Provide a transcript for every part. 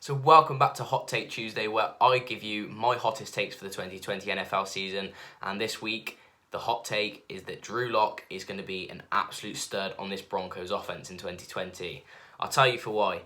So welcome back to Hot Take Tuesday, where I give you my hottest takes for the 2020 NFL season. And this week, the hot take is that Drew Lock is going to be an absolute stud on this Broncos offense in 2020. I'll tell you for why.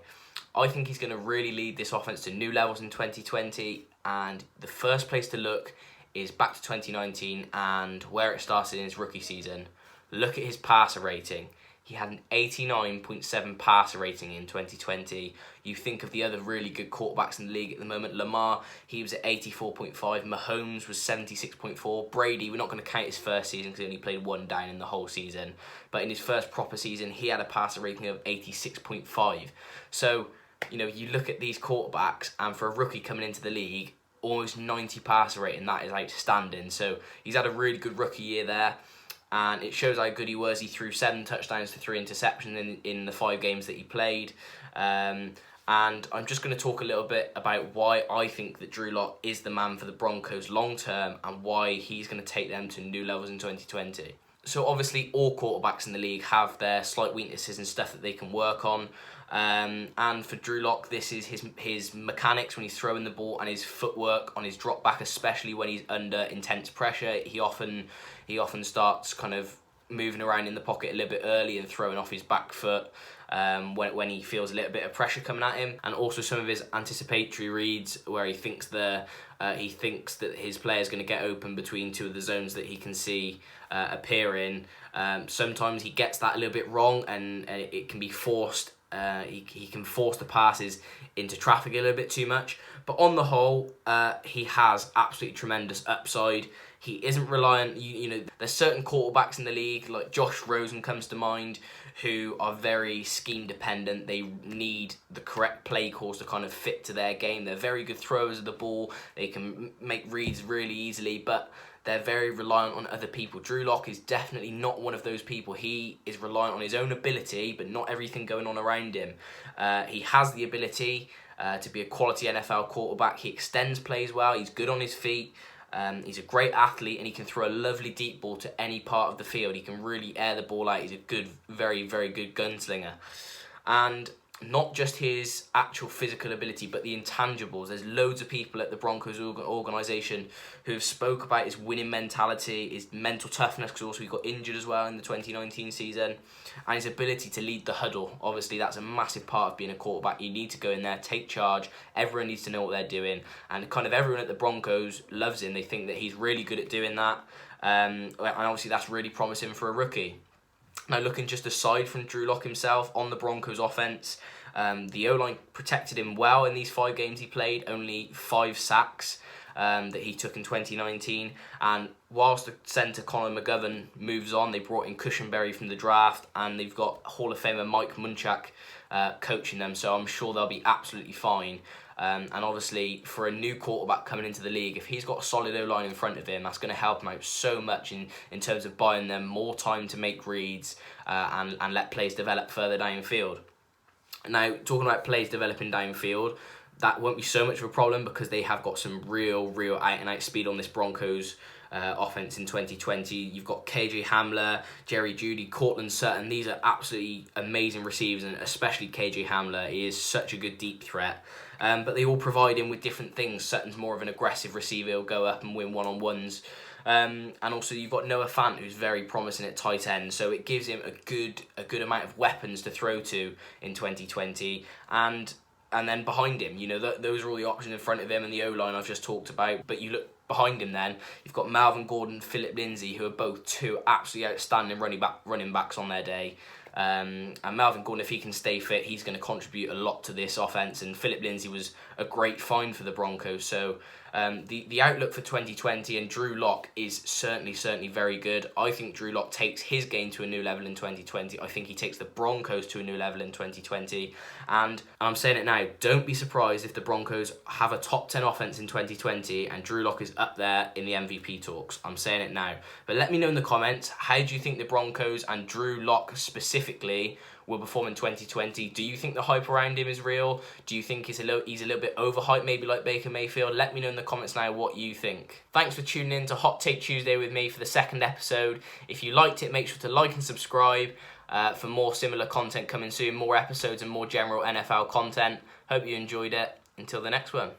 I think he's going to really lead this offense to new levels in 2020. And the first place to look is back to 2019 and where it started in his rookie season. Look at his passer rating. He had an 89.7 passer rating in 2020. You think of the other really good quarterbacks in the league at the moment. Lamar, he was at 84.5. Mahomes was 76.4. Brady, we're not going to count his first season because he only played one down in the whole season. But in his first proper season, he had a passer rating of 86.5. So, you look at these quarterbacks, and for a rookie coming into the league, almost 90 passer rating, that is outstanding. So he's had a really good rookie year there. And it shows how good he was. He threw 7 touchdowns to 3 interceptions in the 5 games that he played. And I'm just going to talk a little bit about why I think that Drew Lock is the man for the Broncos long term and why he's going to take them to new levels in 2020. So obviously all quarterbacks in the league have their slight weaknesses and stuff that they can work on. And for Drew Lock, this is his mechanics when he's throwing the ball and his footwork on his drop back, especially when he's under intense pressure. He often starts kind of moving around in the pocket a little bit early and throwing off his back foot when he feels a little bit of pressure coming at him. And also some of his anticipatory reads where he thinks that his player is going to get open between two of the zones that he can see appear in. Sometimes he gets that a little bit wrong and it can be forced. He can force the passes into traffic a little bit too much. But on the whole, he has absolutely tremendous upside. He isn't reliant. There's certain quarterbacks in the league, like Josh Rosen comes to mind, who are very scheme dependent. They need the correct play calls to kind of fit to their game. They're very good throwers of the ball. They can make reads really easily, but they're very reliant on other people. Drew Lock is definitely not one of those people. He is reliant on his own ability, but not everything going on around him. He has the ability to be a quality NFL quarterback. He extends plays well. He's good on his feet. He's a great athlete, and he can throw a lovely deep ball to any part of the field. He can really air the ball out. He's a good, very, very good gunslinger. And not just his actual physical ability, but the intangibles. There's loads of people at the Broncos organisation who have spoke about his winning mentality, his mental toughness, because also he got injured as well in the 2019 season, and his ability to lead the huddle. Obviously, that's a massive part of being a quarterback. You need to go in there, take charge. Everyone needs to know what they're doing, and kind of everyone at the Broncos loves him. They think that he's really good at doing that, and obviously that's really promising for a rookie. Now, looking just aside from Drew Lock himself, on the Broncos offense, the O-line protected him well in these 5 games he played, only 5 sacks that he took in 2019. And whilst the centre Conor McGovern moves on, they brought in Cushenberry from the draft, and they've got Hall of Famer Mike Munchak coaching them, so I'm sure they'll be absolutely fine. And obviously, for a new quarterback coming into the league, if he's got a solid O-line in front of him, that's going to help him out so much in terms of buying them more time to make reads and let plays develop further downfield. Now, talking about plays developing downfield, that won't be so much of a problem because they have got some real out-and-out speed on this Broncos offense in 2020. You've got KJ Hamler, Jerry Jeudy, Cortland Sutton. These are absolutely amazing receivers, and especially KJ Hamler. He is such a good deep threat. But they all provide him with different things. Sutton's more of an aggressive receiver. He'll go up and win one-on-ones. And also you've got Noah Fant, who's very promising at tight end. So it gives him a good amount of weapons to throw to in 2020. And then behind him, those are all the options in front of him and the O-line I've just talked about. But you look behind him then, you've got Melvin Gordon, Philip Lindsay, who are both 2 absolutely outstanding running backs on their day. And Melvin Gordon, if he can stay fit, he's going to contribute a lot to this offense. And Philip Lindsay was a great find for the Broncos. So the outlook for 2020 and Drew Lock is certainly very good. I think Drew Lock takes his game to a new level in 2020. I think he takes the Broncos to a new level in 2020. And I'm saying it now, don't be surprised if the Broncos have a top 10 offense in 2020 and Drew Lock is up there in the MVP talks. I'm saying it now. But let me know in the comments, how do you think the Broncos and Drew Lock specifically will perform in 2020? Do you think the hype around him is real? Do you think he's a little bit overhyped, maybe like Baker Mayfield? Let me know in the comments now what you think. Thanks for tuning in to Hot Take Tuesday with me for the 2nd episode. If you liked it, make sure to like and subscribe for more similar content coming soon, more episodes and more general NFL content. Hope you enjoyed it. until the next one.